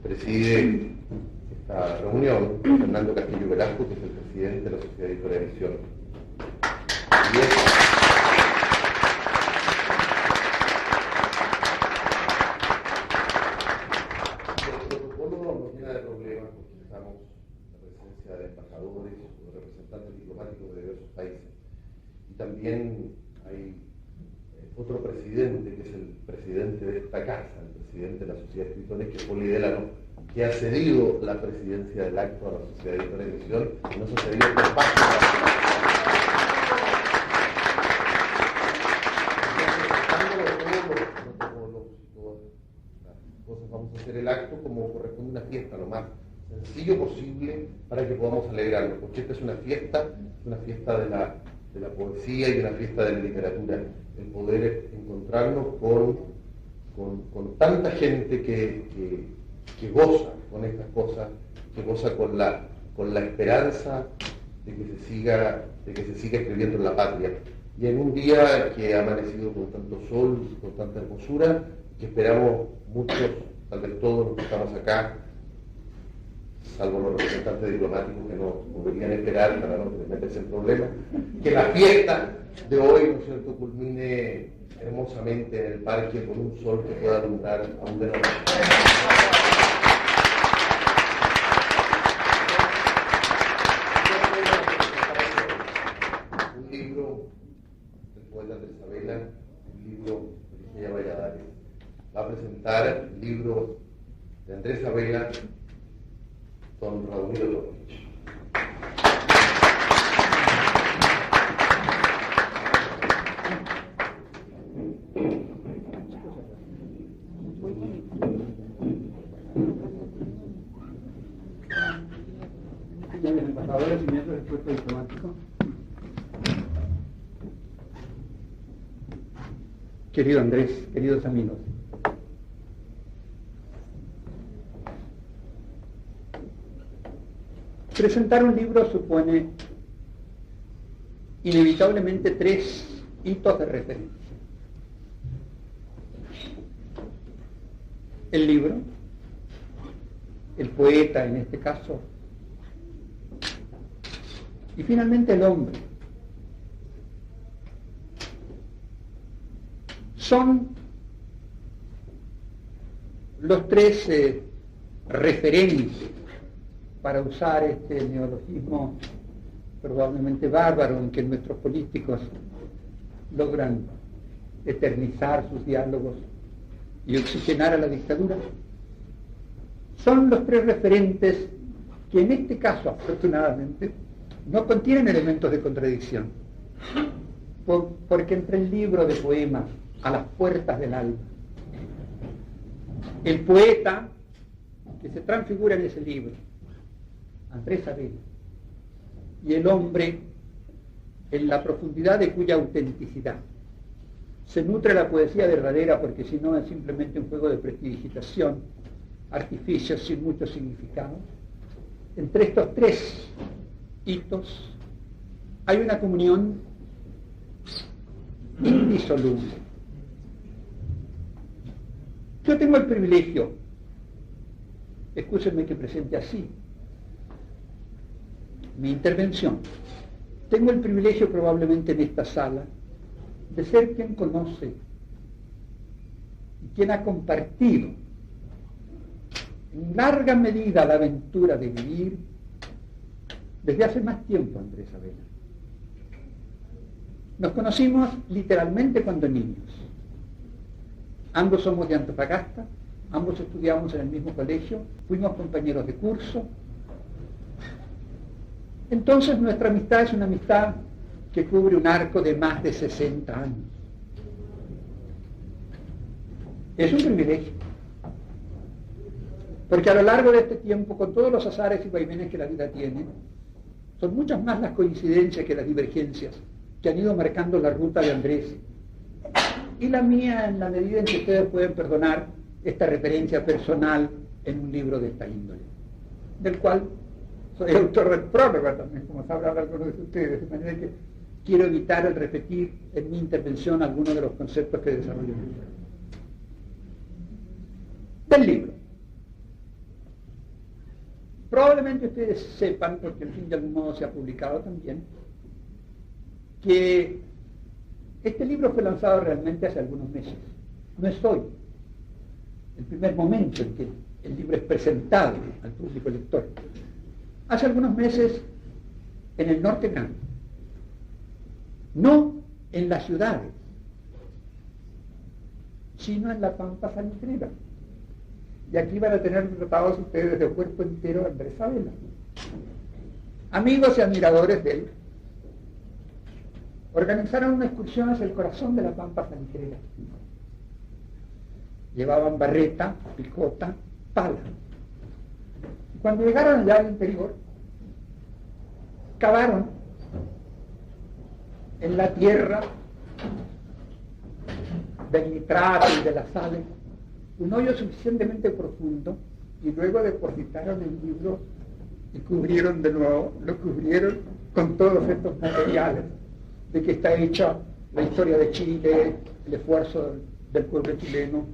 preside esta reunión Fernando Castillo Velasco, que es el presidente de la Sociedad Editora de Edición. El protocolo nos llena de problemas porque estamos en la presencia de embajadores o de representantes diplomáticos de diversos países. Y también hay otro presidente, que es el presidente de esta casa, el presidente de la Sociedad de Escritores, que es Poli Delano, que ha cedido la presidencia del acto a la Sociedad de Editora de Edición, y nos ha cedido por parte vamos a hacer el acto como corresponde a una fiesta, lo más sencillo posible para que podamos alegrarnos, porque esta es una fiesta de la poesía y una fiesta de la literatura, el poder encontrarnos con tanta gente que goza con estas cosas, que goza con la esperanza de que se siga escribiendo en la patria. Y en un día que ha amanecido con tanto sol, con tanta hermosura, que esperamos muchos, tal vez todos los que estamos acá, salvo los representantes diplomáticos que no deberían esperar para no meterse en problemas, que la fiesta de hoy, ¿no es cierto?, culmine hermosamente en el parque con un sol que pueda alumbrar aún de noche. Un libro del poeta Andrés Sabela, un libro de Ligeia Valladares, va a presentar el libro de Andrés Sabela, Don Radomiro Tokovich. Embajadores y miembros del cuerpo diplomático. Querido Andrés, queridos amigos. Presentar un libro supone inevitablemente 3 hitos de referencia. El libro, el poeta en este caso, y finalmente el hombre. Son los 3 referentes, para usar este neologismo probablemente bárbaro en que nuestros políticos logran eternizar sus diálogos y oxigenar a la dictadura. Son los 3 referentes que en este caso, afortunadamente, no contienen elementos de contradicción, porque entre el libro de poemas A las puertas del alma, el poeta que se transfigura en ese libro, Andrés Sabela, y el hombre en la profundidad de cuya autenticidad se nutre la poesía verdadera, porque si no es simplemente un juego de prestidigitación, artificios sin mucho significado. Entre estos 3 hitos hay una comunión indisoluble. Yo tengo el privilegio, escúchenme que presente así mi intervención, tengo el privilegio probablemente en esta sala de ser quien conoce y quien ha compartido en larga medida la aventura de vivir desde hace más tiempo Andrés Sabela. Nos conocimos literalmente cuando niños. Ambos somos de Antofagasta, ambos estudiamos en el mismo colegio, fuimos compañeros de curso. Entonces nuestra amistad es una amistad que cubre un arco de más de 60 años. Es un privilegio, porque a lo largo de este tiempo, con todos los azares y vaivenes que la vida tiene, son muchas más las coincidencias que las divergencias que han ido marcando la ruta de Andrés y la mía, en la medida en que ustedes pueden perdonar esta referencia personal en un libro de esta índole, del cual soy autor del prólogo también, como sabrán algunos de ustedes, de manera que quiero evitar el repetir en mi intervención algunos de los conceptos que desarrollo en el libro. Del libro. Probablemente ustedes sepan, porque en fin de algún modo se ha publicado también, que este libro fue lanzado realmente hace algunos meses. No es hoy el primer momento en que el libro es presentado al público lector. Hace algunos meses en el norte grande, no en las ciudades, sino en la pampa salitrera. Y aquí van a tener tratados ustedes de cuerpo entero a Andrés Sabela. Amigos y admiradores de él, organizaron una excursión hacia el corazón de la pampa salitrera. Llevaban barreta, picota, pala. Y cuando llegaron allá al interior, cavaron en la tierra del nitrato y de las sales un hoyo suficientemente profundo y luego depositaron el libro y cubrieron de nuevo, lo cubrieron con todos estos materiales de que está hecha la historia de Chile, el esfuerzo del pueblo chileno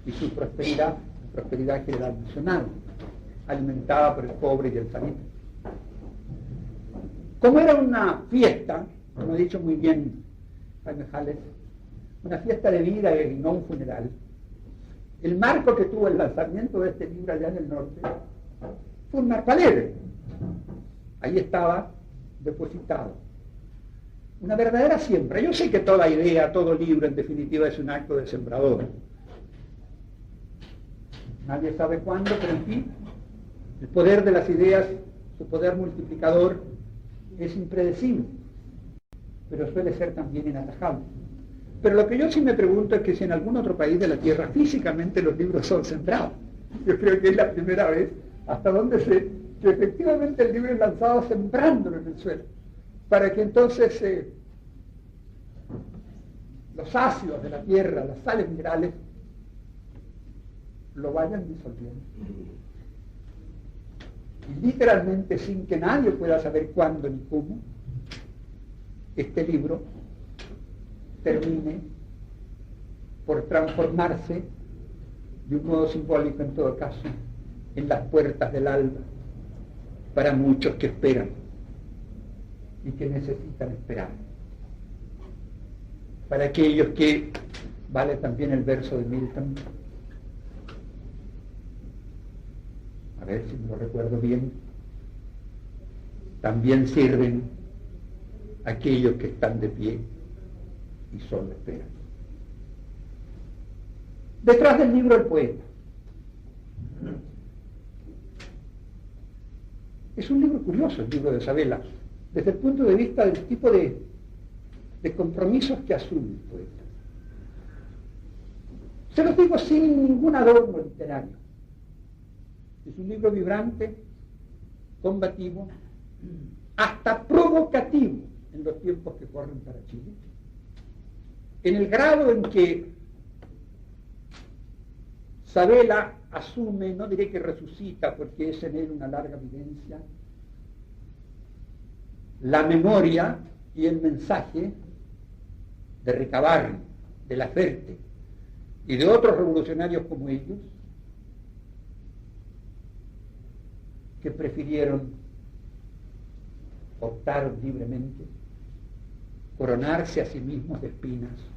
y su prosperidad, la prosperidad general nacional, alimentada por el pobre y el salitre. Como era una fiesta, como ha dicho muy bien Jaime Jales, una fiesta de vida y no un funeral, el marco que tuvo el lanzamiento de este libro allá en el norte fue un marco alegre. Ahí estaba depositado una verdadera siembra. Yo sé que toda idea, todo libro en definitiva es un acto de sembrador. Nadie sabe cuándo, pero en fin, el poder de las ideas, su poder multiplicador es impredecible, pero suele ser también inatajable. Pero lo que yo sí me pregunto es que si en algún otro país de la Tierra físicamente los libros son sembrados. Yo creo que es la primera vez hasta donde sé que efectivamente el libro es lanzado sembrándolo en el suelo, para que entonces los ácidos de la tierra, las sales minerales, lo vayan disolviendo. Y literalmente, sin que nadie pueda saber cuándo ni cómo, este libro termine por transformarse, de un modo simbólico en todo caso, en las puertas del alba para muchos que esperan y que necesitan esperar. Para aquellos que, vale también el verso de Milton, a ver si me lo recuerdo bien, también sirven aquellos que están de pie y solo esperan. Detrás del libro el poeta. Es un libro curioso el libro de Sabela, desde el punto de vista del tipo de compromisos que asume el poeta. Se los digo sin ningún adorno literario. Es un libro vibrante, combativo, hasta provocativo en los tiempos que corren para Chile, en el grado en que Sabela asume, no diré que resucita porque es en él una larga vivencia, la memoria y el mensaje de Recabarren, de Laferte y de otros revolucionarios como ellos, que prefirieron, optaron libremente, coronarse a sí mismos de espinas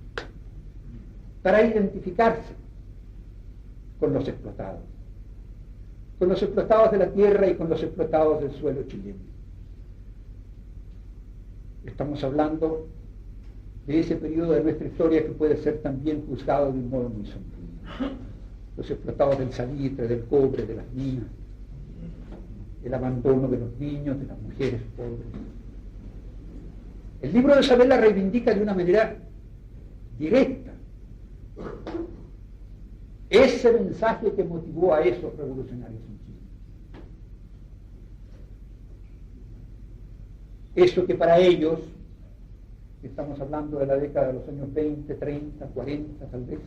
para identificarse con los explotados de la tierra y con los explotados del suelo chileno. Estamos hablando de ese periodo de nuestra historia que puede ser también juzgado de un modo muy sombrío. Los explotados del salitre, del cobre, de las minas, el abandono de los niños, de las mujeres pobres. El libro de Sabela reivindica de una manera directa ese mensaje que motivó a esos revolucionarios en Chile. Eso que para ellos, estamos hablando de la década de los años 20, 30, 40 tal vez,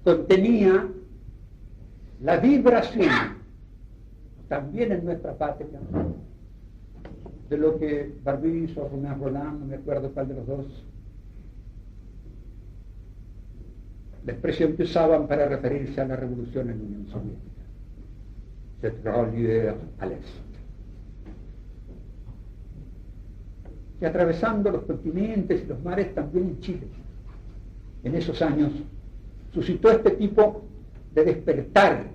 contenía la vibración, también en nuestra patria, de lo que Barbies o Román Roland, no me acuerdo cuál de los dos, la expresión que usaban para referirse a la revolución en la Unión Soviética. cette reliure à l'Est, que atravesando los continentes y los mares también en Chile, en esos años, suscitó este tipo de despertar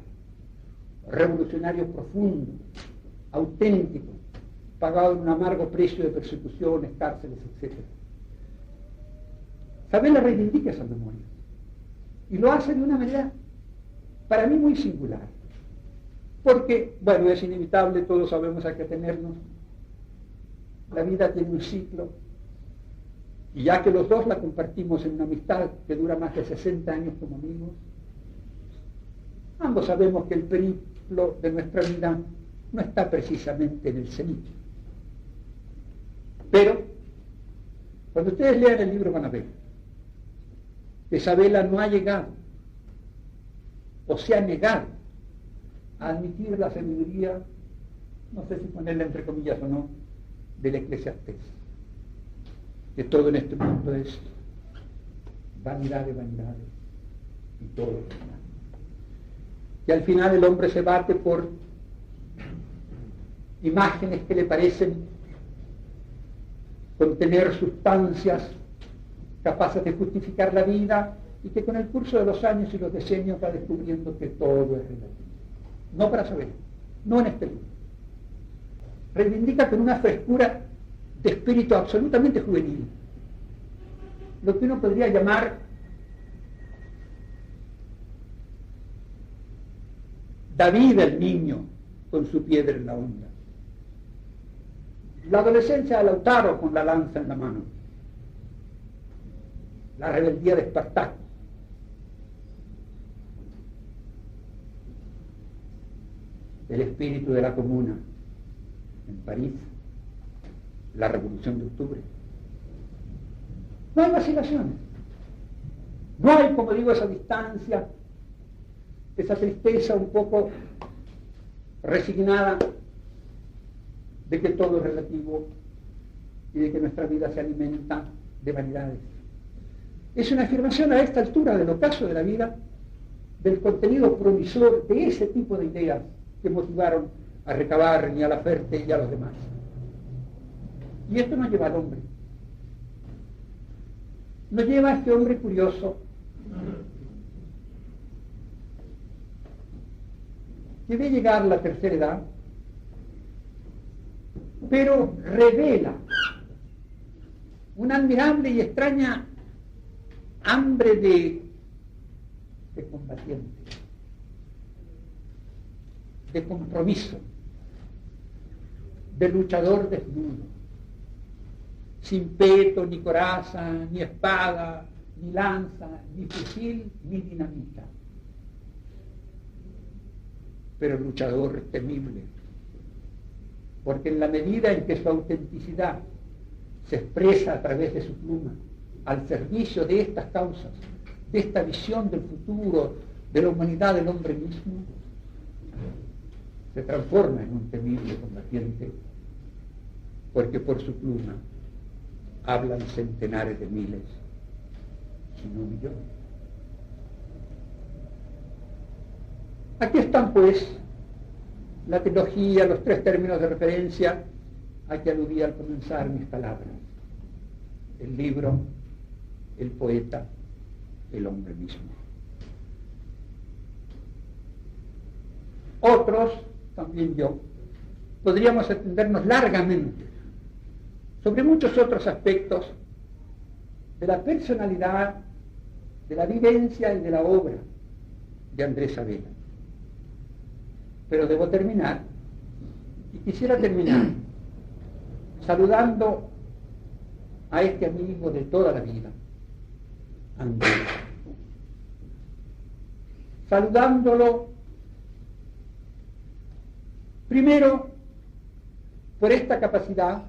revolucionario profundo, auténtico, pagado en un amargo precio de persecuciones, cárceles, etc. Sabela reivindica esa memoria y lo hace de una manera para mí muy singular, porque, bueno, es inevitable, todos sabemos a qué atenernos, la vida tiene un ciclo, y ya que los dos la compartimos en una amistad que dura más de 60 años como amigos, ambos sabemos que el periplo de nuestra vida no está precisamente en el cenit. Pero, cuando ustedes lean el libro van a ver que Sabela no ha llegado, o se ha negado, a admitir la sabiduría, no sé si ponerla entre comillas o no, del Eclesiastés, que todo en este mundo es vanidad de vanidades y todo es vanidad. Y al final el hombre se bate por imágenes que le parecen contener sustancias capaces de justificar la vida y que con el curso de los años y los decenios va descubriendo que todo es relativo. No para saber, no en este libro. Reivindica con una frescura de espíritu absolutamente juvenil lo que uno podría llamar David el niño con su piedra en la onda, la adolescencia de Lautaro con la lanza en la mano, la rebeldía de Espartaco, el espíritu de la Comuna en París, la Revolución de Octubre. No hay vacilaciones, no hay, como digo, esa distancia, esa tristeza un poco resignada de que todo es relativo y de que nuestra vida se alimenta de vanidades. Es una afirmación a esta altura del ocaso de la vida del contenido promisor de ese tipo de ideas que motivaron a recabar ni a la Ferte y a los demás. Y esto nos lleva al hombre. Nos lleva a este hombre curioso que ve llegar la tercera edad, pero revela una admirable y extraña hambre de combatiente, de compromiso, de luchador desnudo, sin peto, ni coraza, ni espada, ni lanza, ni fusil, ni dinamita, pero luchador temible, porque en la medida en que su autenticidad se expresa a través de su pluma, al servicio de estas causas, de esta visión del futuro, de la humanidad del hombre mismo, se transforma en un temible combatiente, porque por su pluma hablan centenares de miles, si no millones. Aquí están, pues, la trilogía, los tres términos de referencia a que aludía al comenzar mis palabras: el libro, el poeta, el hombre mismo. Otros, también yo, podríamos extendernos largamente sobre muchos otros aspectos de la personalidad, de la vivencia y de la obra de Andrés Sabela. Pero debo terminar, y quisiera terminar saludando a este amigo de toda la vida, Andrés. Saludándolo primero por esta capacidad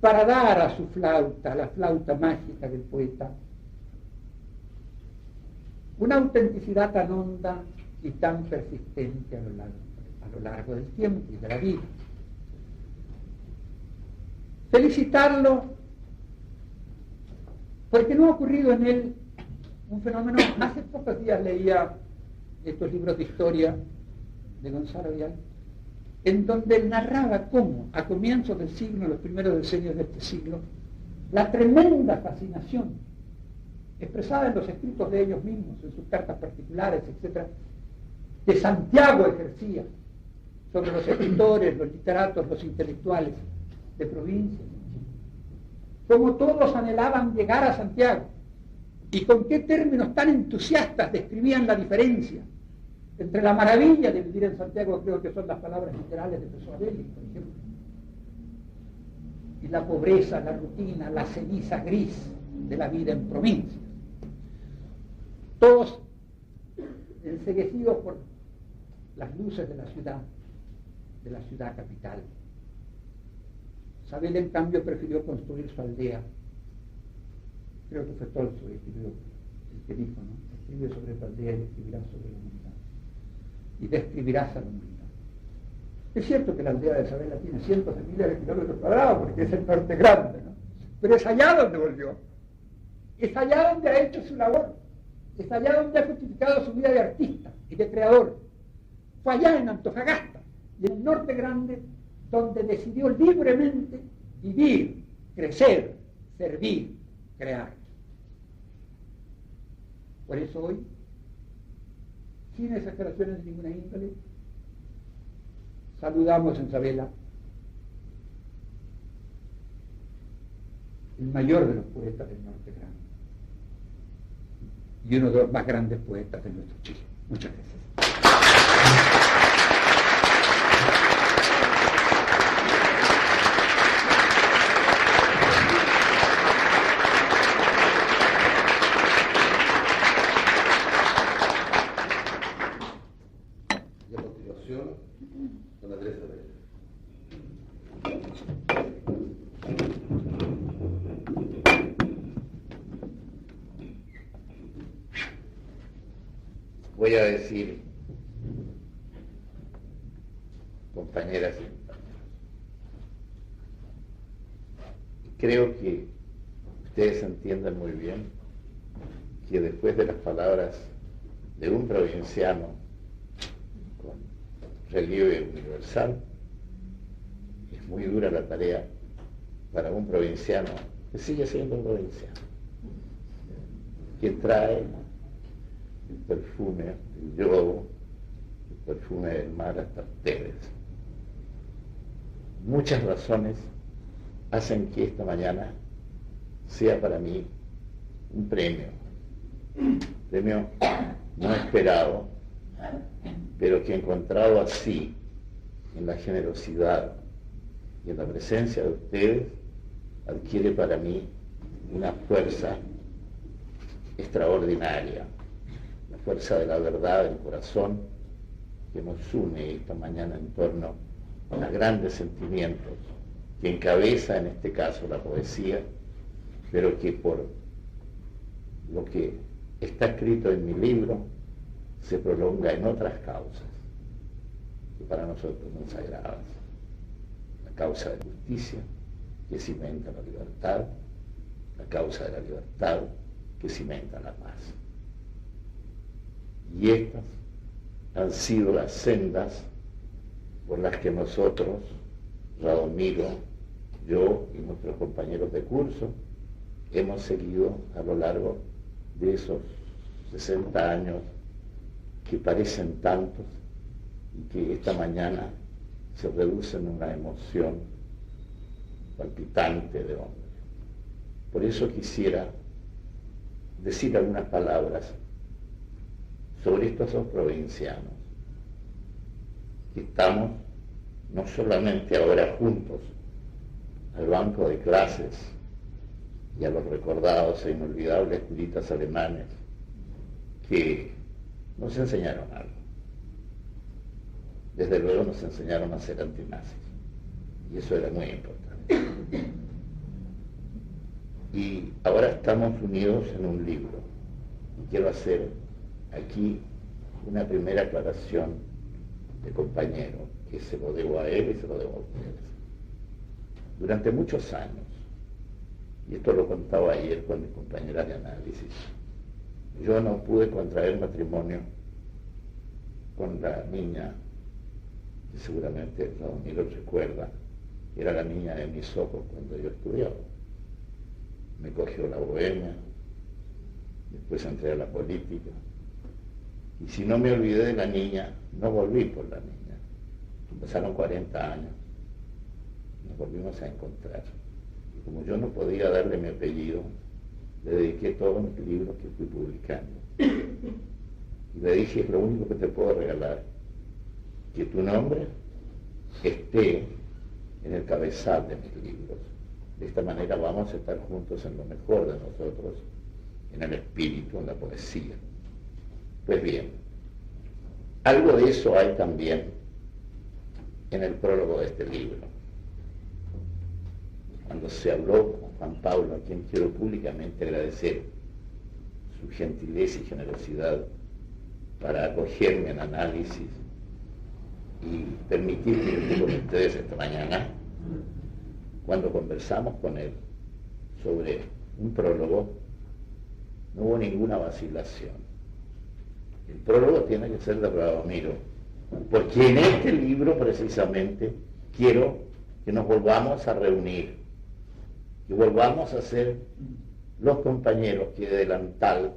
para dar a su flauta, la flauta mágica del poeta, una autenticidad tan honda y tan persistente a lo largo del tiempo y de la vida. Felicitarlo porque no ha ocurrido en él un fenómeno. Hace pocos días leía estos libros de historia de Gonzalo Vial, en donde él narraba cómo, a comienzos del siglo, en los primeros decenios de este siglo, la tremenda fascinación expresada en los escritos de ellos mismos, en sus cartas particulares, etc., que Santiago ejercía sobre los escritores, los literatos, los intelectuales de provincias, como todos anhelaban llegar a Santiago, y con qué términos tan entusiastas describían la diferencia entre la maravilla de vivir en Santiago, creo que son las palabras literales de Pessoa-Belli, por ejemplo, y la pobreza, la rutina, la ceniza gris de la vida en provincias. Todos enceguecidos por las luces de la ciudad capital. Sabel, en cambio, prefirió construir su aldea. Creo que fue Tolstoy el que dijo, ¿no? Escribe sobre tu aldea y escribirás sobre la humanidad. Y describirás a la humanidad. Es cierto que la aldea de Sabela tiene cientos de miles de kilómetros cuadrados, porque es el norte grande, ¿no? Pero es allá donde volvió. Es allá donde ha hecho su labor. Es allá donde ha justificado su vida de artista y de creador. Fue allá en Antofagasta, y en el norte grande, donde decidió libremente vivir, crecer, servir, crear. Por eso hoy, sin exageraciones de ninguna índole, saludamos en Sabela el mayor de los poetas del norte grande y uno de los más grandes poetas de nuestro Chile. Muchas gracias. Y a continuación, don Andrés Herrera. Voy a decir, compañeras y compañeros, creo que ustedes entiendan muy bien que después de las palabras de un provinciano con relieve universal, es muy dura la tarea para un provinciano que sigue siendo un provinciano, que trae el perfume del yodo, el perfume del mar hasta ustedes. Muchas razones hacen que esta mañana sea para mí un premio no esperado, pero que encontrado así en la generosidad y en la presencia de ustedes, adquiere para mí una fuerza extraordinaria, la fuerza de la verdad del corazón que nos une esta mañana en torno a grandes sentimientos que encabeza en este caso la poesía, pero que por lo que está escrito en mi libro se prolonga en otras causas que para nosotros son sagradas. La causa de justicia que cimenta la libertad, la causa de la libertad que cimenta la paz. Y estas han sido las sendas por las que nosotros, Radomiro, yo y nuestros compañeros de curso, hemos seguido a lo largo de esos 60 años que parecen tantos y que esta mañana se reducen en una emoción palpitante de hombre. Por eso quisiera decir algunas palabras sobre estos dos provincianos, que estamos no solamente ahora juntos al banco de clases y a los recordados e inolvidables curistas alemanes que nos enseñaron algo. Desde luego nos enseñaron a ser antinazis, y eso era muy importante. Y ahora estamos unidos en un libro, y quiero hacer aquí una primera aclaración de compañero, que se lo debo a él y se lo debo a ustedes. Durante muchos años, y esto lo contaba ayer con mis compañeras de análisis, yo no pude contraer matrimonio con la niña, que seguramente Ramiro recuerda, que era la niña de mis ojos cuando yo estudiaba. Me cogió la bohemia, después entré a la política. Y si no me olvidé de la niña, no volví por la niña. Pasaron 40 años, nos volvimos a encontrar. Y como yo no podía darle mi apellido, le dediqué todos mis libros que fui publicando. Y le dije, es lo único que te puedo regalar, que tu nombre esté en el cabezal de mis libros. De esta manera vamos a estar juntos en lo mejor de nosotros, en el espíritu, en la poesía. Pues bien, algo de eso hay también en el prólogo de este libro. Cuando se habló con Juan Pablo, a quien quiero públicamente agradecer su gentileza y generosidad para acogerme en análisis y permitirme que esté con ustedes esta mañana, cuando conversamos con él sobre un prólogo, no hubo ninguna vacilación. El prólogo tiene que ser de Ramiro, porque en este libro precisamente quiero que nos volvamos a reunir, que volvamos a ser los compañeros que de delantal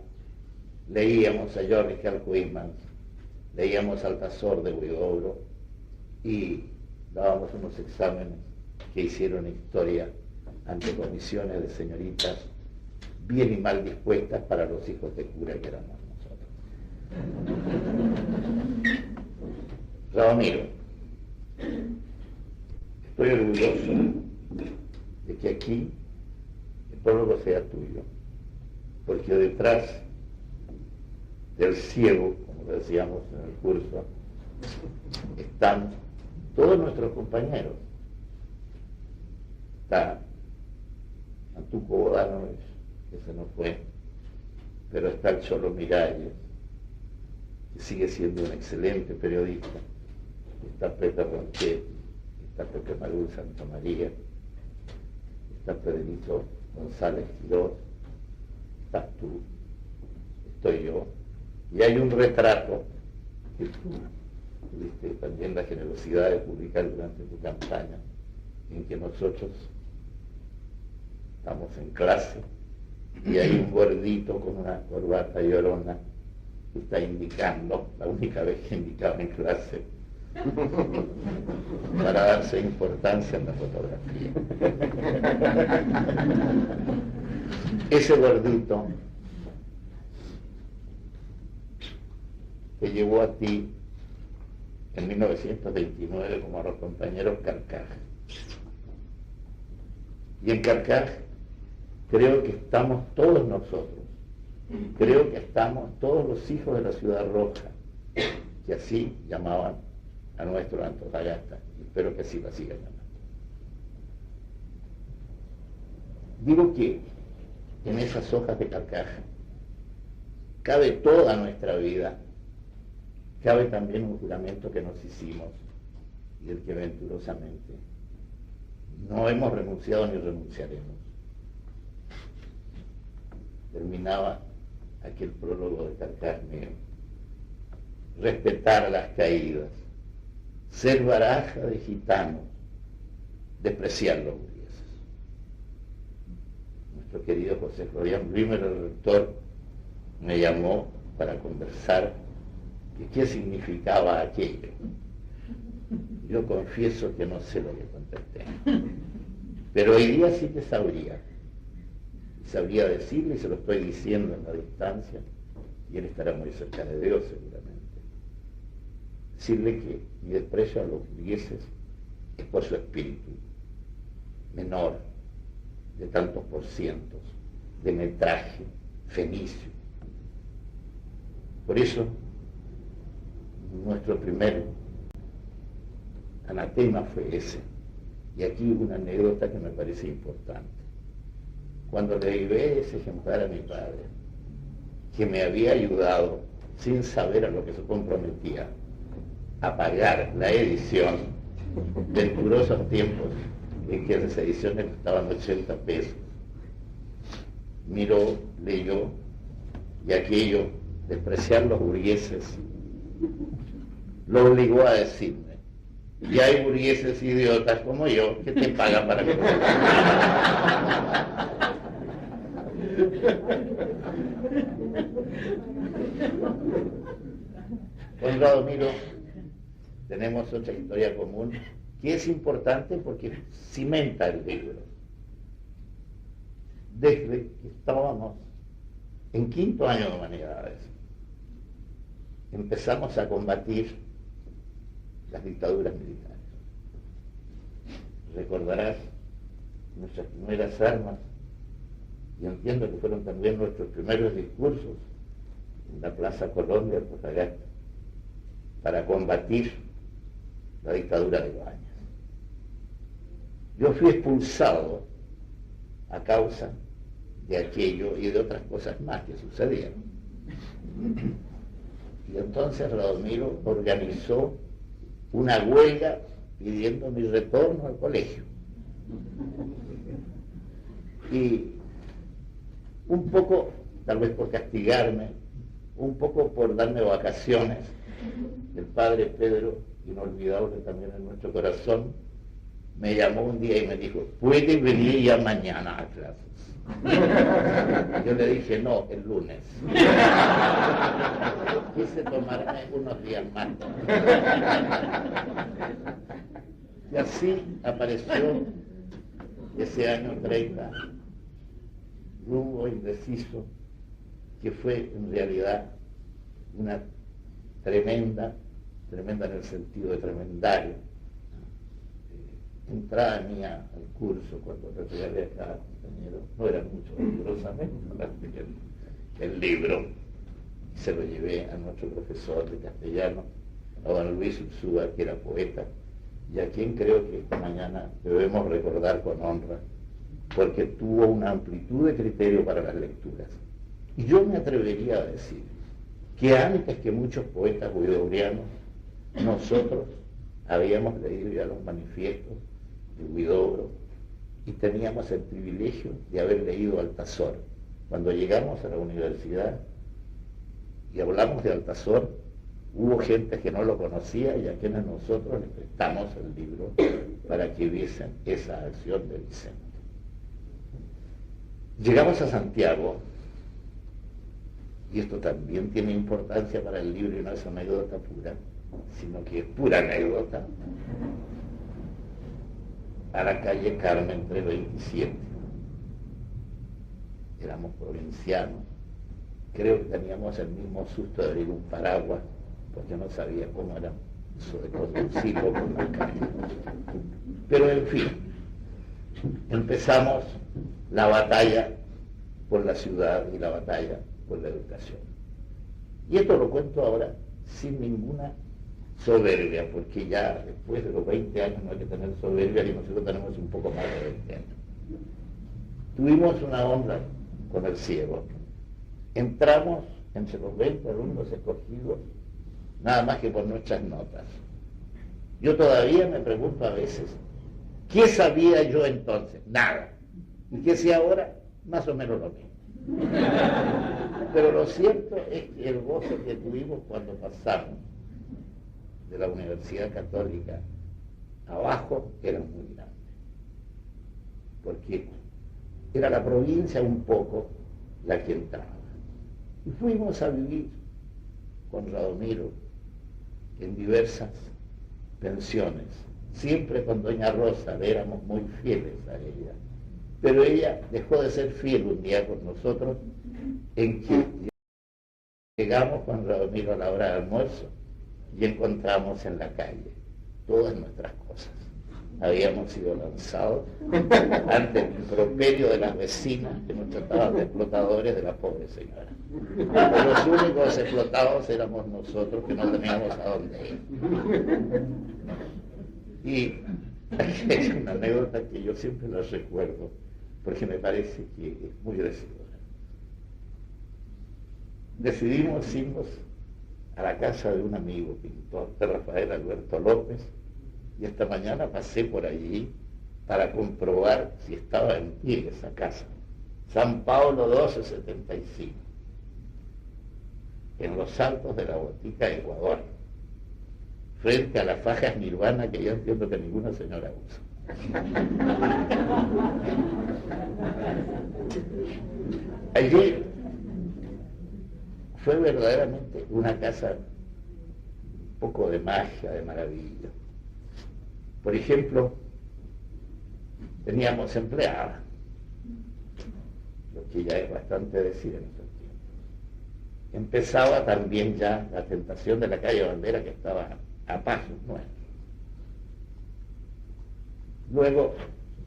leíamos a Jorge Huysmans, leíamos al Cazor de Huidobro y dábamos unos exámenes que hicieron historia ante comisiones de señoritas bien y mal dispuestas para los hijos de cura que éramos nosotros. Ramiro, estoy orgulloso de que aquí el prólogo sea tuyo, porque detrás del ciego, como decíamos en el curso, están todos nuestros compañeros. Está Antuco Bodanovich, que se nos fue, pero está el Cholo Miralles, que sigue siendo un excelente periodista. Está Pepe Ronchetti, está Pepe Marul Santa María, está Pedrito González Quirós, estás tú, estoy yo, y hay un retrato que tú tuviste también la generosidad de publicar durante tu campaña, en que nosotros estamos en clase y hay un gordito con una corbata llorona que está indicando, la única vez que indicaba en clase, para darse importancia en la fotografía. Ese gordito te llevó a ti en 1929 como a los compañeros Carcaj. Y en Carcaj creo que estamos todos nosotros, creo que estamos todos los hijos de la Ciudad Roja, que así llamaban a nuestro Antofagasta, y espero que así la sigan llamando. Digo que en esas hojas de Carcaj cabe toda nuestra vida, cabe también un juramento que nos hicimos y del que venturosamente no hemos renunciado ni renunciaremos. Terminaba aquel prólogo de Carcaj mío: respetar las caídas, ser baraja de gitanos, despreciar los burgueses. Nuestro querido José Florian Brimer, el rector, me llamó para conversar de qué significaba aquello. Yo confieso que no sé lo que contesté, pero hoy día sí que sabría, y sabría decirle, y se lo estoy diciendo en la distancia, y él estará muy cerca de Dios seguramente. Decirle que mi desprecio a los burgueses es por su espíritu menor, de tantos por cientos, de metraje, fenicio. Por eso, nuestro primer anatema fue ese. Y aquí una anécdota que me parece importante. Cuando le llevé ese ejemplar a mi padre, que me había ayudado, sin saber a lo que se comprometía, a pagar la edición, venturosos tiempos en que las ediciones costaban 80 pesos, miró, leyó, y aquello, despreciar los burgueses, lo obligó a decirme: y hay burgueses idiotas como yo que te pagan para que Con Radomiro tenemos otra historia común que es importante porque cimenta el libro. Desde que estábamos en quinto año de humanidades, empezamos a combatir las dictaduras militares. Recordarás nuestras primeras armas, y entiendo que fueron también nuestros primeros discursos en la Plaza Colombia, en Antofagasta, para combatir la dictadura de Ibáñez. Yo fui expulsado a causa de aquello y de otras cosas más que sucedieron. Y entonces Radomiro organizó una huelga pidiendo mi retorno al colegio. Y un poco, tal vez por castigarme, un poco por darme vacaciones, el padre Pedro, inolvidable también en nuestro corazón, me llamó un día y me dijo: ¿puedes venir ya mañana a clases? Yo le dije: no, el lunes. Quise tomarme unos días más. Y así apareció ese año 30, rumbo indeciso, que fue en realidad una tremenda en el sentido de tremendario, entrada mía al curso cuando regalé a cada compañero, no era mucho, rigurosamente, el libro, y se lo llevé a nuestro profesor de castellano, a don Luis Ursúa, que era poeta, y a quien creo que esta mañana debemos recordar con honra, porque tuvo una amplitud de criterio para las lecturas. Y yo me atrevería a decir que antes que muchos poetas huidobreanos, nosotros habíamos leído ya los manifiestos de Huidobro y teníamos el privilegio de haber leído Altazor. Cuando llegamos a la universidad y hablamos de Altazor, hubo gente que no lo conocía y a quienes nosotros les prestamos el libro para que viesen esa acción de Vicente. Llegamos a Santiago, y esto también tiene importancia para el libro y no es anécdota pura, sino que es pura anécdota, a la calle Carmen 327. Éramos provincianos, creo que teníamos el mismo susto de abrir un paraguas, porque no sabía cómo era eso de conducirlo por la calle. Pero en fin, empezamos la batalla por la ciudad y la batalla por la educación. Y esto lo cuento ahora sin ninguna soberbia, porque ya después de los 20 años no hay que tener soberbia y nosotros tenemos un poco más de 20 años. Tuvimos una honra con el ciego. Entramos entre los 20 alumnos escogidos, nada más que por nuestras notas. Yo todavía me pregunto a veces, ¿qué sabía yo entonces? Nada. ¿Y qué sé ahora? Más o menos lo mismo. Pero lo cierto es que el gozo que tuvimos cuando pasamos de la Universidad Católica abajo era muy grande, porque era la provincia un poco la que entraba. Y fuimos a vivir con Radomiro en diversas pensiones, siempre con doña Rosa, le éramos muy fieles a ella, pero ella dejó de ser fiel un día con nosotros, en que llegamos con Radomiro a la hora de almuerzo y encontramos en la calle todas nuestras cosas. Habíamos sido lanzados ante el improperio de las vecinas que nos trataban de explotadores de la pobre señora. Pero los únicos explotados éramos nosotros, que no teníamos a dónde ir. Y es una anécdota que yo siempre la recuerdo, porque me parece que es muy decidora. Decidimos irnos a la casa de un amigo pintor, de Rafael Alberto López, y esta mañana pasé por allí para comprobar si estaba en pie esa casa. San Pablo 1275, en los Altos de la Botica, Ecuador. frente a las fajas Nirvana que yo entiendo que ninguna señora usa. Allí fue verdaderamente una casa un poco de magia, de maravilla. Por ejemplo, teníamos empleadas, lo que ya es bastante decir en estos tiempos. Empezaba también ya la tentación de la calle Bandera, que estaba a pasos nuestros. Luego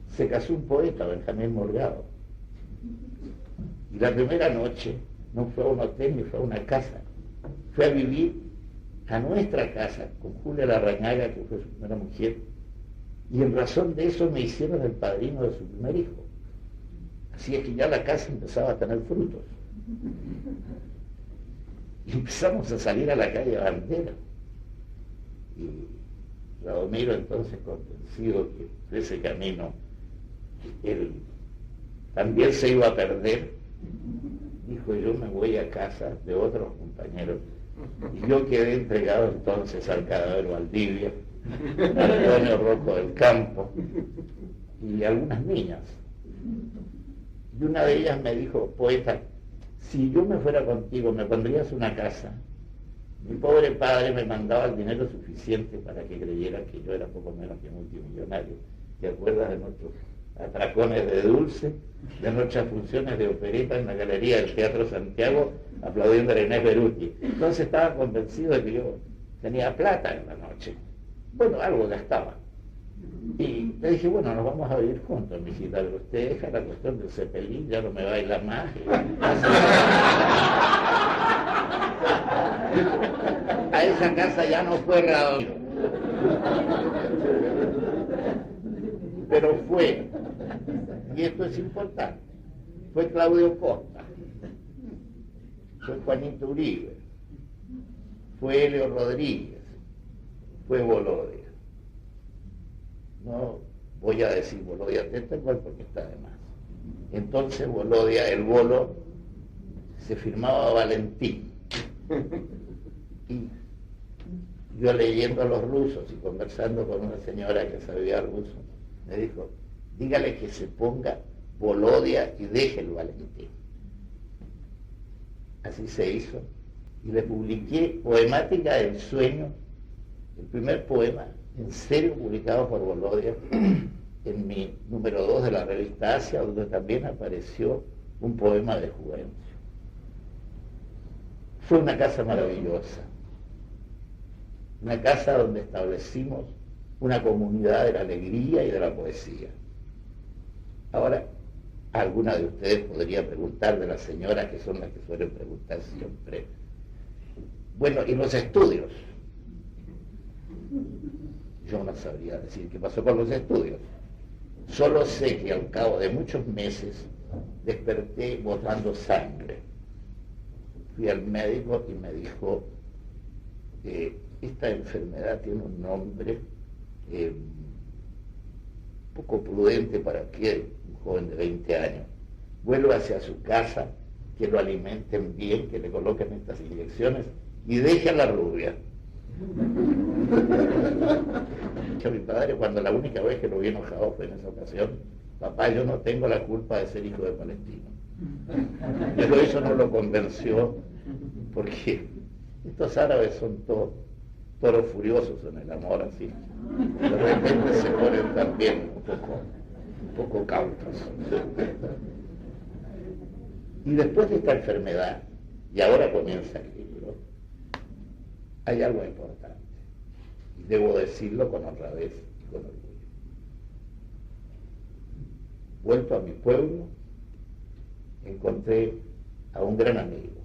se casó un poeta, Benjamín Morgado, y la primera noche no fue a un hotel ni fue a una casa, fue a vivir a nuestra casa con Julia Larrañaga, que fue su primera mujer, y en razón de eso me hicieron el padrino de su primer hijo. Así es que ya la casa empezaba a tener frutos. Y empezamos a salir a la calle Bandera. Y Radomiro, entonces convencido que ese camino él también se iba a perder, dijo: yo me voy a casa de otros compañeros. Y yo quedé entregado entonces al cadáver Valdivia, a Antonio Rocco del Campo y algunas niñas. Y una de ellas me dijo: poeta, si yo me fuera contigo, ¿me pondrías una casa? Mi pobre padre me mandaba el dinero suficiente para que creyera que yo era poco menos que multimillonario. ¿Te acuerdas de nuestros atracones de dulce, de nuestras funciones de opereta en la galería del Teatro Santiago, aplaudiendo a Inés Beruti? Entonces estaba convencido de que yo tenía plata en la noche. Bueno, algo gastaba. Y le dije: bueno, nos vamos a vivir juntos, mijita, pero usted deja la cuestión del cepelín, ya no me baila más. A esa casa ya no fue Radomiro. Pero fue, y esto es importante, fue Claudio Costa, fue Juanito Uribe, fue Elio Rodríguez, fue Bolodia. No voy a decir Bolodia Tetecol porque está de más. Entonces Bolodia, el Bolo, se firmaba Valentín. Y yo leyendo a los rusos y conversando con una señora que sabía ruso, me dijo: dígale que se ponga Bolodia y deje el Valentín. Así se hizo. Y le publiqué Poemática del Sueño, el primer poema en serio publicado por Bolodia, en mi número 2 de la revista Asia, donde también apareció un poema de Juvencio. Fue una casa maravillosa, una casa donde establecimos una comunidad de la alegría y de la poesía. Ahora, alguna de ustedes podría preguntar, de las señoras que son las que suelen preguntar siempre: bueno, ¿y los estudios? Yo no sabría decir qué pasó con los estudios. Solo sé que al cabo de muchos meses desperté botando sangre. Fui al médico y me dijo: esta enfermedad tiene un nombre poco prudente para un joven de 20 años. Vuelva hacia su casa, que lo alimenten bien, que le coloquen estas inyecciones y deje a la rubia. Dijo mi padre, cuando la única vez que lo vi enojado fue en esa ocasión: papá, yo no tengo la culpa de ser hijo de palestino. Pero eso no lo convenció, porque estos árabes son toros furiosos en el amor, así. De repente se ponen también un poco cautos. Y después de esta enfermedad, y ahora comienza el libro, hay algo importante, y debo decirlo con honradez y con orgullo. Vuelto a mi pueblo, encontré a un gran amigo,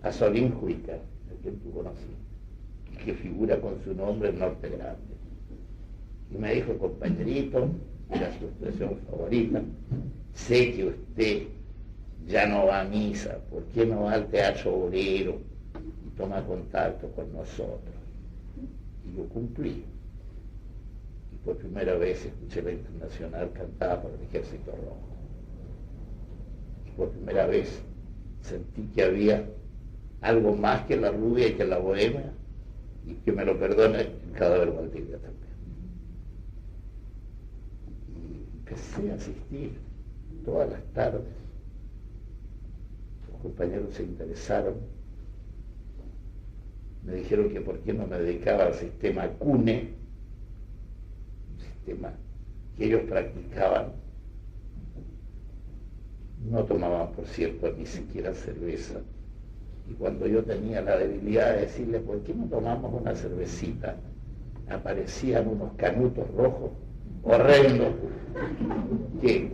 a Solín Juica, a quien tú conociste, y que figura con su nombre en Norte Grande. Y me dijo: compañerito, era su expresión favorita, sé que usted ya no va a misa, ¿por qué no va al Teatro Obrero y toma contacto con nosotros? Y yo cumplí. Y por primera vez escuché la Internacional cantada por el Ejército Rojo. Y por primera vez sentí que había algo más que la rubia y que la bohemia, y que me lo perdone el cadáver Valdivia también. Y empecé a asistir todas las tardes. Los compañeros se interesaron. Me dijeron que por qué no me dedicaba al sistema CUNE, un sistema que ellos practicaban. No tomaban, por cierto, ni siquiera cerveza. Y cuando yo tenía la debilidad de decirle, ¿por qué no tomamos una cervecita? Aparecían unos canutos rojos, horrendos, que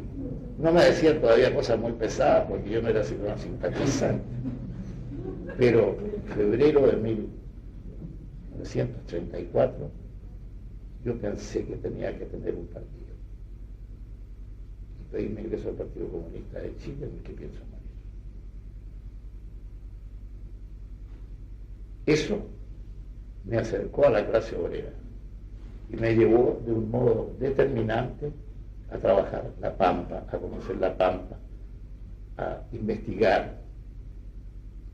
no me decían todavía cosas muy pesadas, porque yo no era sino simpatizante. Pero en febrero de 1934, yo pensé que tenía que tener un partido. Y pedí mi ingreso al Partido Comunista de Chile, en el que pienso morir. Eso me acercó a la clase obrera y me llevó de un modo determinante a trabajar la Pampa, a conocer la Pampa, a investigar.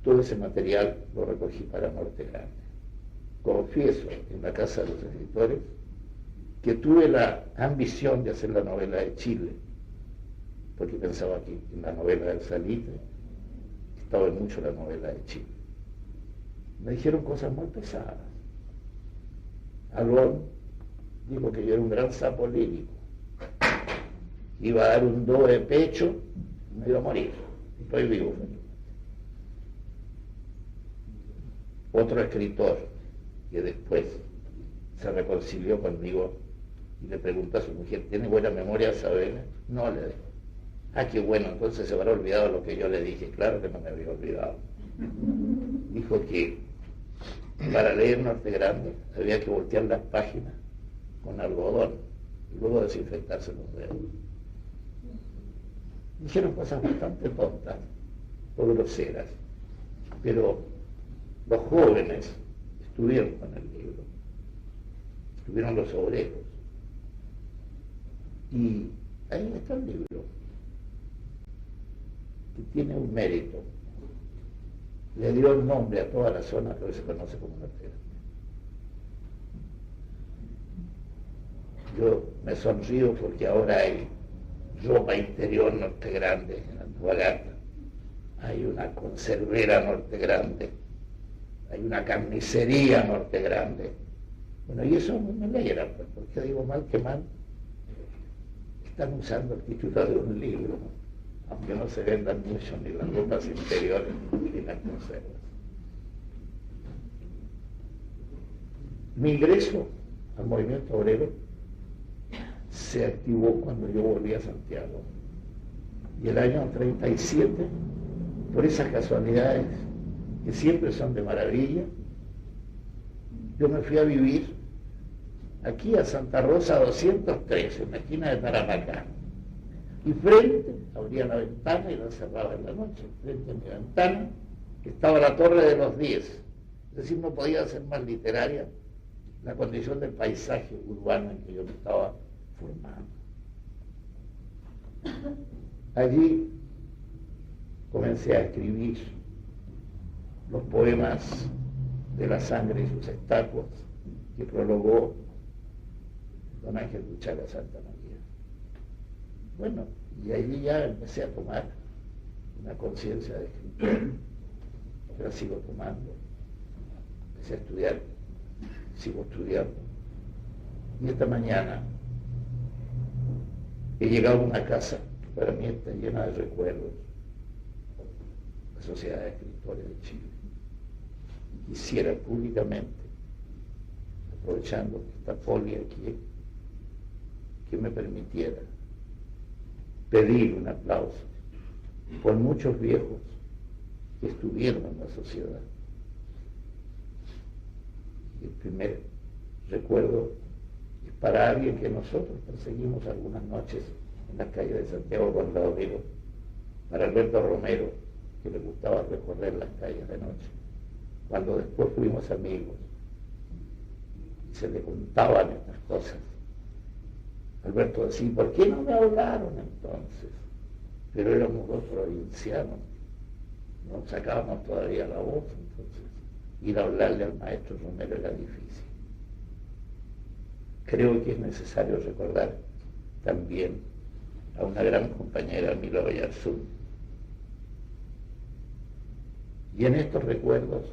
Todo ese material lo recogí para Norte Grande. Confieso en la Casa de los Escritores que tuve la ambición de hacer la novela de Chile, porque pensaba que en la novela del Salitre estaba mucho la novela de Chile. Me dijeron cosas muy pesadas. Alón dijo que yo era un gran sapo lírico. Iba a dar un do de pecho y me iba a morir. Y estoy vivo. Otro escritor que después se reconcilió conmigo y le preguntó a su mujer, ¿tiene buena memoria Sabela? No, le dijo. Ah, qué bueno, entonces se habrá olvidado lo que yo le dije. Claro que no me había olvidado. Dijo que para leer Norte Grande había que voltear las páginas con algodón y luego desinfectarse los dedos. Dijeron cosas bastante tontas o groseras, pero los jóvenes estuvieron con el libro, estuvieron los obreros, y ahí está el libro, que tiene un mérito. Le dio el nombre a toda la zona que hoy se conoce como Norte Grande. Yo me sonrío porque ahora hay ropa interior Norte Grande en Antofagasta, hay una conservera Norte Grande, hay una carnicería Norte Grande. Bueno, y eso me alegra, pues, porque digo, mal que mal, están usando el título de un libro, aunque no se vendan mucho ni las ropas interiores ni las conservas. Mi ingreso al movimiento obrero se activó cuando yo volví a Santiago. Y el año 37, por esas casualidades que siempre son de maravilla, yo me fui a vivir aquí a Santa Rosa 203, en la esquina de Tarapacá. Y frente, abría la ventana y la cerraba en la noche, frente a mi ventana, estaba la Torre de los 10. Es decir, no podía ser más literaria la condición del paisaje urbano en que yo me estaba formando. Allí comencé a escribir los poemas de la sangre y sus estatuas que prologó don Ángel Buchaga Santa María. Bueno, y allí ya empecé a tomar una conciencia de escritor, que la sigo tomando. Empecé a estudiar, sigo estudiando. Y esta mañana he llegado a una casa que para mí está llena de recuerdos, la Sociedad de Escritores de Chile. Quisiera públicamente, aprovechando esta folia aquí, que me permitiera pedir un aplauso por muchos viejos que estuvieron en la sociedad. Y el primer recuerdo es para alguien que nosotros perseguimos algunas noches en las calles de Santiago cuando lo digo, para Alberto Romero, que le gustaba recorrer las calles de noche, cuando después fuimos amigos y se le contaban estas cosas. Alberto decía, ¿por qué no me hablaron entonces? Pero éramos dos provincianos, no sacábamos todavía la voz, entonces ir a hablarle al maestro Romero era difícil. Creo que es necesario recordar también a una gran compañera, Mila Oyarzún. Y en estos recuerdos,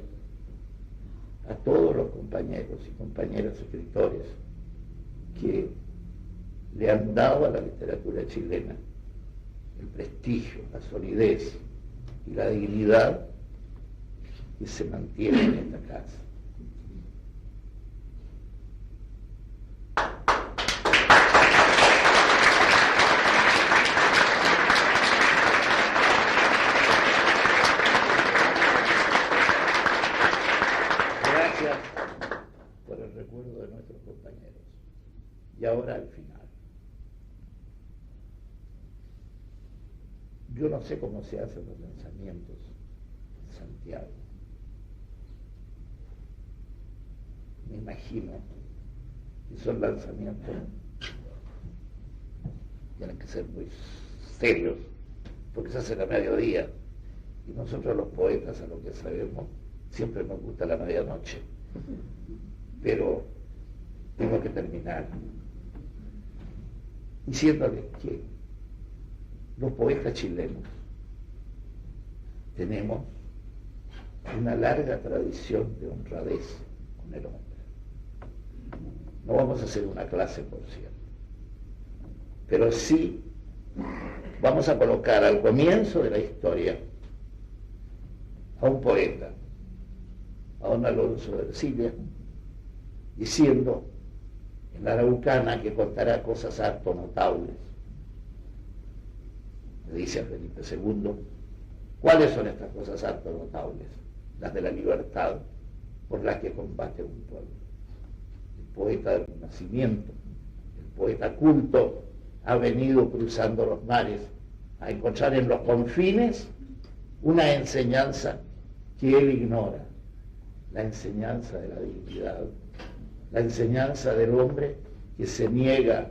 a todos los compañeros y compañeras escritores que le han dado a la literatura chilena el prestigio, la solidez y la dignidad que se mantiene en esta casa. Gracias por el recuerdo de nuestros compañeros. Y ahora al final. Yo no sé cómo se hacen los lanzamientos en Santiago. Me imagino que esos lanzamientos tienen que ser muy serios, porque se hacen a mediodía. Y nosotros los poetas, a lo que sabemos, siempre nos gusta la medianoche. Pero tengo que terminar diciéndoles que los poetas chilenos tenemos una larga tradición de honradez con el hombre. No vamos a hacer una clase, por cierto, pero sí vamos a colocar al comienzo de la historia a un poeta, a don Alonso de Ercilla, diciendo en la Araucana que contará cosas harto notables. Le dice a Felipe II, ¿cuáles son estas cosas harto notables? Las de la libertad por las que combate un pueblo. El poeta del Renacimiento, el poeta culto, ha venido cruzando los mares a encontrar en los confines una enseñanza que él ignora, la enseñanza de la dignidad, la enseñanza del hombre que se niega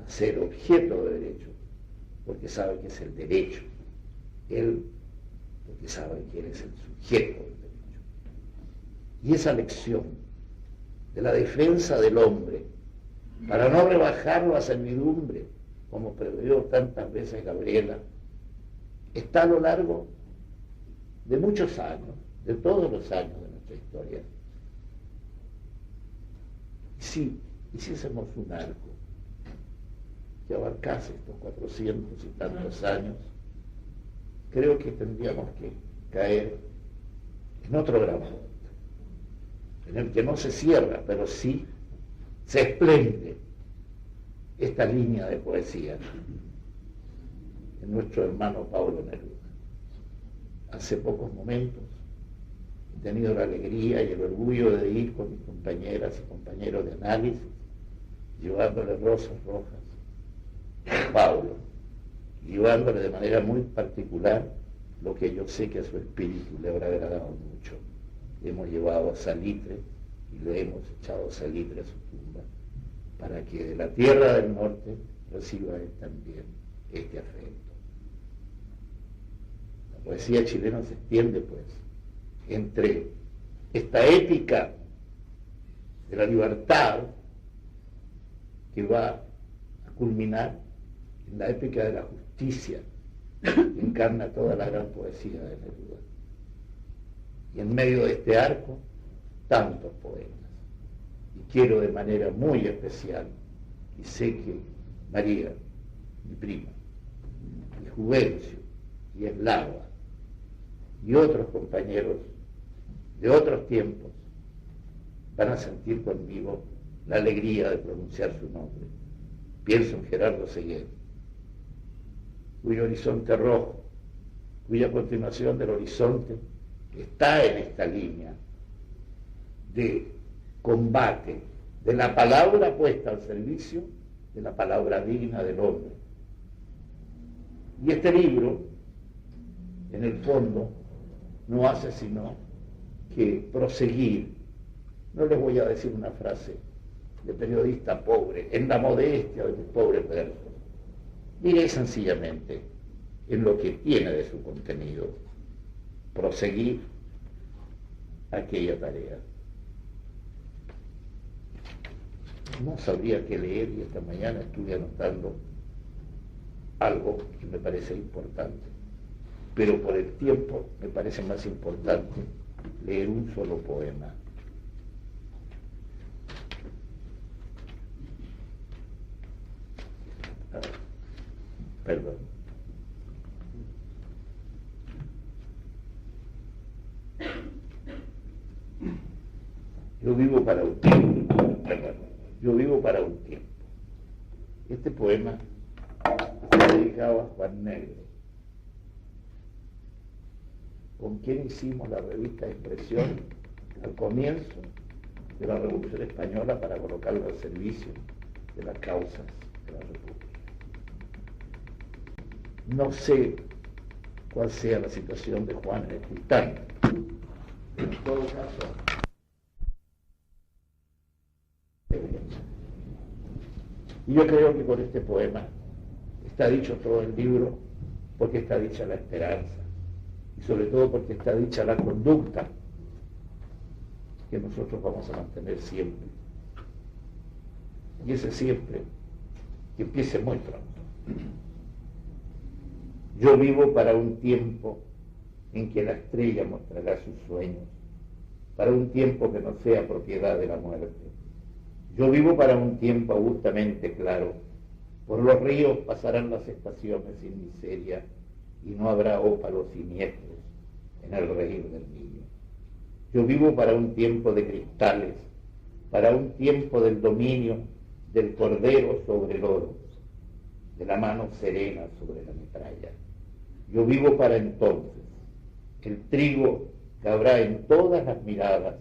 a ser objeto de derecho, porque sabe que es el derecho, él porque sabe que él es el sujeto del derecho. Y esa lección de la defensa del hombre, para no rebajarlo a servidumbre, como previó tantas veces Gabriela, está a lo largo de muchos años, de todos los años de nuestra historia. Y si hiciésemos un arco que abarcase estos 400 y tantos años, creo que tendríamos que caer en otro gran punto, en el que no se cierra, pero sí se explende esta línea de poesía en nuestro hermano Pablo Neruda. Hace pocos momentos he tenido la alegría y el orgullo de ir con mis compañeras y compañeros de análisis, llevándole rosas rojas a Pablo, llevándole de manera muy particular lo que yo sé que a su espíritu le habrá agradado mucho. Le hemos llevado salitre y le hemos echado salitre a su tumba, para que de la tierra del norte reciba él también este afecto. La poesía chilena se extiende, pues, entre esta épica de la libertad que va a culminar en la épica de la justicia, que encarna toda la gran poesía de Neruda. Y en medio de este arco, tantos poetas. Y quiero de manera muy especial, y sé que María, mi prima, y Juvencio, y Eslava, y otros compañeros de otros tiempos, van a sentir conmigo la alegría de pronunciar su nombre. Pienso en Gerardo Seguer, cuyo horizonte rojo, cuya continuación del horizonte está en esta línea de combate de la palabra puesta al servicio de la palabra digna del hombre. Y este libro, en el fondo, no hace sino que proseguir, no les voy a decir una frase de periodista pobre, en la modestia de mis pobres versos, diré sencillamente en lo que tiene de su contenido, proseguir aquella tarea. No sabría qué leer y esta mañana estuve anotando algo que me parece importante, pero por el tiempo me parece más importante leer un solo poema. Perdón. Yo vivo para un tiempo. Perdón. Yo vivo para un tiempo. Este poema está dedicado a Juan Negro, con quien hicimos la revista Expresión al comienzo de la Revolución Española para colocarlo al servicio de las causas de la República. No sé cuál sea la situación de Juan en este instante. En todo caso, y yo creo que con este poema está dicho todo el libro, porque está dicha la esperanza, y sobre todo porque está dicha la conducta que nosotros vamos a mantener siempre. Y ese siempre, que empiece muy pronto. Yo vivo para un tiempo en que la estrella mostrará sus sueños, para un tiempo que no sea propiedad de la muerte. Yo vivo para un tiempo augustamente claro. Por los ríos pasarán las estaciones sin miseria y no habrá ópalos siniestros en el reír del niño. Yo vivo para un tiempo de cristales, para un tiempo del dominio del cordero sobre el oro, de la mano serena sobre la metralla. Yo vivo para entonces. El trigo cabrá en todas las miradas,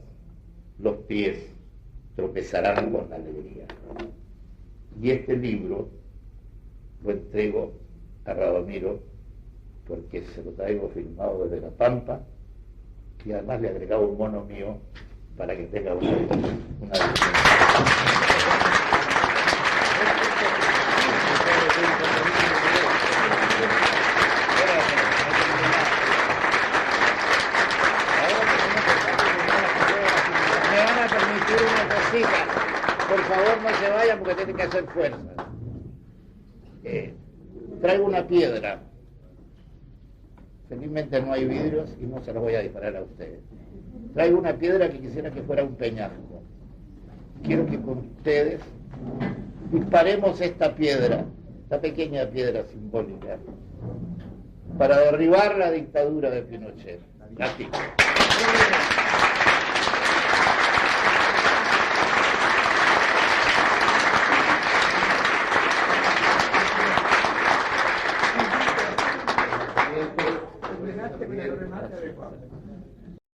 los pies tropezarán con la alegría. Y este libro lo entrego a Radomiro porque se lo traigo firmado desde La Pampa y además le he agregado un mono mío para que tenga una Por favor, no se vayan porque tienen que hacer fuerza. Traigo una piedra. Felizmente no hay vidrios y no se los voy a disparar a ustedes. Traigo una piedra que quisiera que fuera un peñasco. Quiero que con ustedes disparemos esta piedra, esta pequeña piedra simbólica, para derribar la dictadura de Pinochet. Gracias. Remate adecuado.